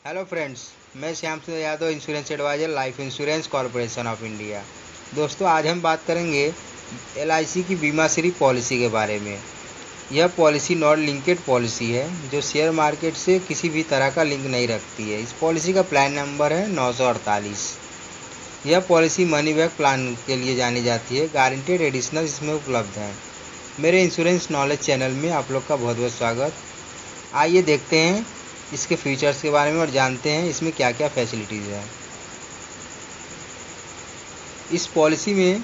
Hello friends, मैं Shyam Sundar Yadav, insurance advisor, life insurance corporation of India. दोस्तों, आज हम बात करेंगे एलआईसी की बीमा श्री पॉलिसी के बारे में। यह पॉलिसी नॉन लिंकेड पॉलिसी है जो शेयर मार्केट से किसी भी तरह का लिंक नहीं रखती है। इस पॉलिसी का प्लान नंबर है 948। यह पॉलिसी मनी बैक प्लान के लिए जानी जाती है। गारंटेड एडिशनल इसमें उपलब्ध हैं। मेरे इंश्योरेंस नॉलेज चैनल में आप लोग का बहुत बहुत स्वागत। आइए देखते हैं इसके फीचर्स के बारे में और जानते हैं इसमें क्या क्या फैसिलिटीज़ हैं। इस पॉलिसी में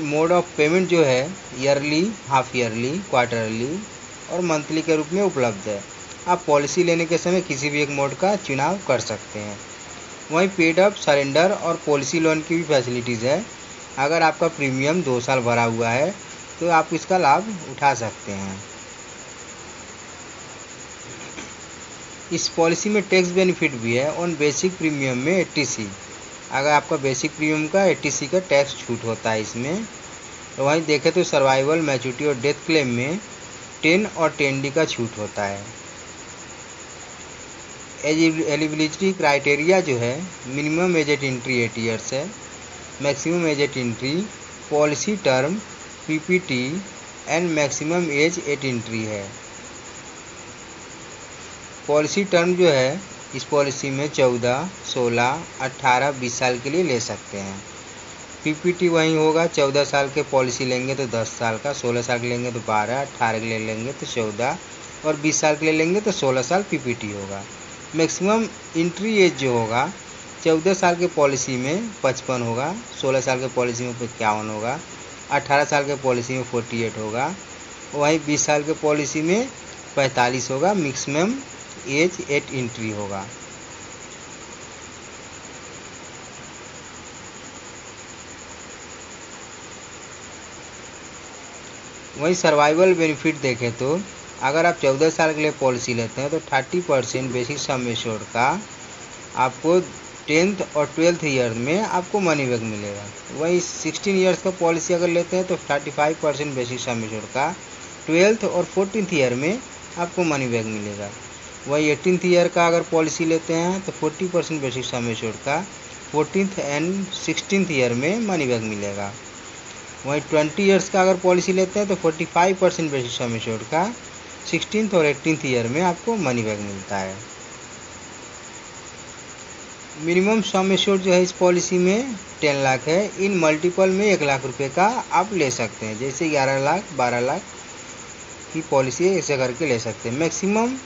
मोड ऑफ पेमेंट जो है ईयरली, हाफ ईयरली, क्वार्टरली और मंथली के रूप में उपलब्ध है। आप पॉलिसी लेने के समय किसी भी एक मोड का चुनाव कर सकते हैं। वहीं पेड अप, सरेंडर और पॉलिसी लोन की भी फैसिलिटीज़ है। अगर आपका प्रीमियम 2 साल भरा हुआ है तो आप इसका लाभ उठा सकते हैं। इस पॉलिसी में टैक्स बेनिफिट भी है। ऑन बेसिक प्रीमियम में 80C, अगर आपका बेसिक प्रीमियम का 80C का टैक्स छूट होता है इसमें। तो वहीं देखें तो सर्वाइवल, मैच्योरिटी और डेथ क्लेम में 10 और 10D का छूट होता है। एलिजिबिलिटी क्राइटेरिया जो है, minimum age at entry 8 years है, maximum age at entry, policy term, PPT and maximum age at entry है। पॉलिसी टर्म जो है इस पॉलिसी में 14, 16, 18, 20 साल के लिए ले सकते हैं। PPT वहीं होगा, 14 साल के पॉलिसी लेंगे तो 10 साल का, 16 साल के लेंगे तो 12, 18 के लिए लेंगे तो 14 और 20 साल के लिए लेंगे तो 16 साल PPT होगा। मैक्सिमम एंट्री एज जो होगा 14 साल के पॉलिसी में 55 होगा, 16 साल के पॉलिसी में 51 होगा, 18 साल के पॉलिसी में 48 होगा, वहीं 20 साल के पॉलिसी में 45 होगा। मैक्सिमम एज एट एंट्री होगा। वहीं सर्वाइवल बेनिफिट देखें तो अगर आप 14 साल के लिए पॉलिसी लेते हैं तो 30% बेसिक सम एश्योर्ड का आपको 10th और 12th ईयर में आपको मनी बैक मिलेगा। वहीं 16 ईयर्स का पॉलिसी अगर लेते हैं तो 35% बेसिक सम एश्योर्ड का 12th और 14th ईयर में आपको मनी बैक मिलेगा। वही 18th ईयर का अगर पॉलिसी लेते हैं तो 40% बेसिक सम एश्योर्ड का 14th एंड 16th ईयर में मनी बैक मिलेगा। वहीं 20 ईयर्स का अगर पॉलिसी लेते हैं तो 45% बेसिक सम एश्योर्ड का 16th और 18th ईयर में आपको मनी बैक मिलता है। मिनिमम सम एश्योर्ड जो है इस पॉलिसी में 10 लाख है। इन मल्टीपल में 1 लाख रुपए का आप ले सकते हैं, जैसे 11 लाख, 12 लाख की पॉलिसी ऐसे करके ले सकते हैं। मैक्सिमम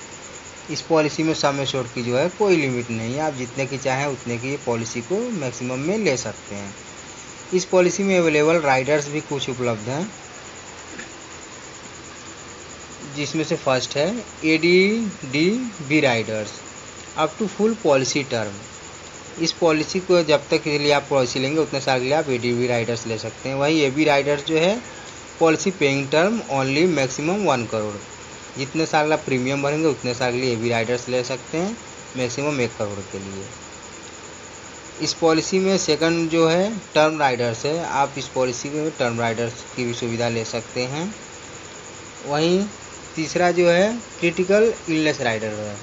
इस पॉलिसी में सम एश्योर्ड की जो है कोई लिमिट नहीं है, आप जितने की चाहें उतने की पॉलिसी को मैक्सिमम में ले सकते हैं। इस पॉलिसी में अवेलेबल राइडर्स भी कुछ उपलब्ध हैं, जिसमें से फर्स्ट है ADD-B riders up to full policy term. इस पॉलिसी को जब तक के लिए आप पॉलिसी लेंगे उतने साल के लिए आप ADD-B राइडर्स ले सकते हैं। वहीं AB राइडर्स जो है policy paying term only maximum 1 crore, जितने साल आप प्रीमियम भरेंगे उतने साल के लिए AB राइडर्स ले सकते हैं, मैक्सिमम 1 करोड़ के लिए। इस पॉलिसी में सेकंड जो है टर्म राइडर्स है, आप इस पॉलिसी में टर्म राइडर्स की भी सुविधा ले सकते हैं। वहीं तीसरा जो है क्रिटिकल इलनेस राइडर है,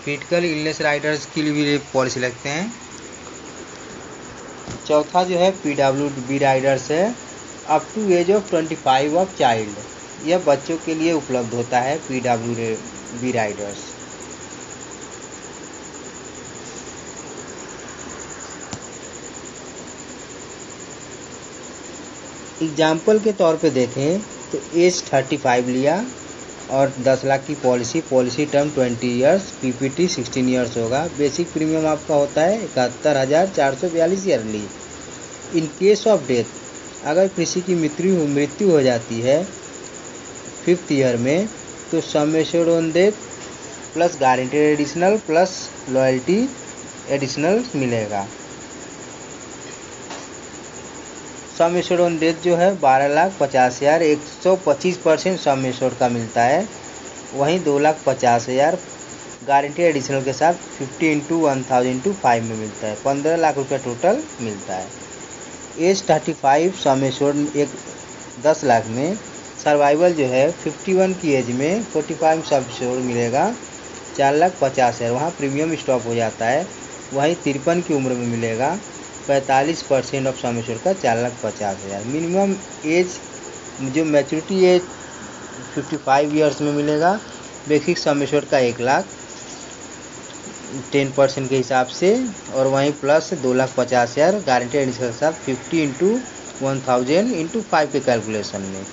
क्रिटिकल इलनेस राइडर्स के लिए भी पॉलिसी लगते हैं। चौथा जो है PWD राइडर्स है, up to age of 25 of child. यह बच्चों के लिए उपलब्ध होता है PWD राइडर्स। एग्जाम्पल के तौर पे देखें तो एज 35 लिया और 10 लाख की policy term 20 years, PPT 16 years होगा। बेसिक प्रीमियम आपका होता है 71,442 yearly. In case of death, अगर किसी की मृत्यु हो जाती है 5th ईयर में तो sum assured on death plus guaranteed additional plus loyalty additional मिलेगा। सम एश्योर्ड ऑन डेथ जो है 12,50,000, 125% सम एश्योर्ड का मिलता है। वहीं 2,50,000 गारंटी एडिशनल के साथ 50 × 1,000 × 5 में मिलता है, 15 लाख रुपया टोटल मिलता है। एज 35 सम एश्योर्ड 10 लाख में। सर्वाइवल जो है 51 की एज में 45 सम एश्योर्ड मिलेगा 4,50,000, वहाँ प्रीमियम स्टॉप हो जाता है। वहीं 53 की उम्र में मिलेगा 45% ऑफ सम एश्योर्ड का 4,50,000। मिनिमम एज जो मैच्योरिटी एज 55 ईयर्स में मिलेगा। बेसिक सम एश्योर्ड का 1,00,000 10% के हिसाब से, और वहीं प्लस 2,50,000 गारंटेड के साथ 50 × 1,000 × 5 के कैलकुलेशन में।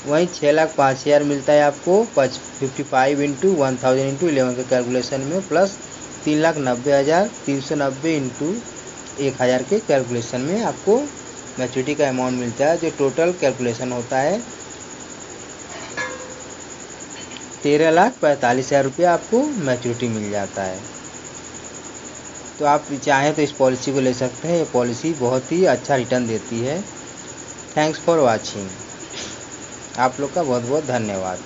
वहीं 6,05,000 मिलता है आपको 55 × 1,000 × 11 के कैलकुलेशन में, प्लस 3,90,390 × 1,000 के कैलकुलेशन में आपको मैच्योरिटी का अमाउंट मिलता है, जो टोटल कैलकुलेशन होता है 13,45,000 रुपया आपको मैच्योरिटी मिल जाता है। तो आप चाहें तो इस पॉलिसी को ले सकते हैं। ये पॉलिसी बहुत ही अच्छा रिटर्न देती है। Thanks for watching. आप लोग का बहुत बहुत धन्यवाद।